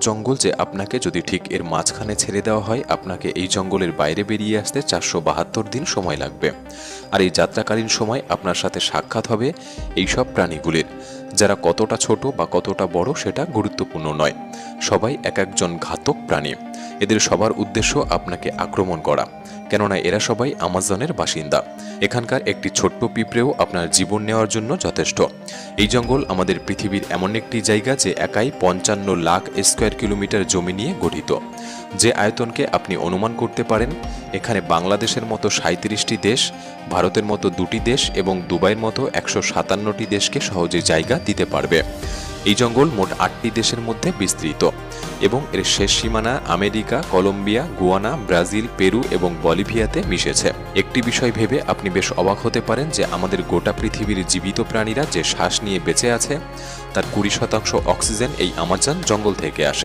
জঙ্গল যে আপনাকে যদি ঠিক এর মাঝখানে ছেড়ে দেওয়া হয়, আপনাকে এই জঙ্গলের বাইরে বেরিয়ে আসতে 472 দিন সময় লাগবে। আর এই যাত্রাকালীন সময় আপনার সাথে সাক্ষাৎ হবে এইসব প্রাণীগুলির, যারা কতটা ছোট বা কতটা বড় সেটা গুরুত্বপূর্ণ নয়। সবাই এক একজন ঘাতক প্রাণী। এদের সবার উদ্দেশ্য আপনাকে আক্রমণ করা, কেননা এরা সবাই আমাজনের বাসিন্দা। এখানকার একটি ছোট্ট পিঁপড়েও আপনার জীবন নেওয়ার জন্য যথেষ্ট। এই জঙ্গল আমাদের পৃথিবীর এমন একটি জায়গা যে একাই 55 লাখ স্কোয়ার কিলোমিটার জমি নিয়ে গঠিত। যে আয়তনকে আপনি অনুমান করতে পারেন, এখানে বাংলাদেশের মতো 37টি দেশ, ভারতের মতো 2টি দেশ এবং দুবাইয়ের মতো 157টি দেশকে সহজে জায়গা দিতে পারবে। এই জঙ্গল মোট 8টি দেশের মধ্যে বিস্তৃত এবং এর শেষ সীমানা America, Colombia, Guyana, Brazil, Peru এবং বলিভিয়াতে মিশেছে। একটি বিষয় ভেবে আপনি বেশ অবাক হতে পারেন যে আমাদের গোটা পৃথিবীর জীবিত প্রাণীরা যে শ্বাস নিয়ে বেঁচে আছে তার 20% অক্সিজেন এই আমাজন জঙ্গল থেকে আসে।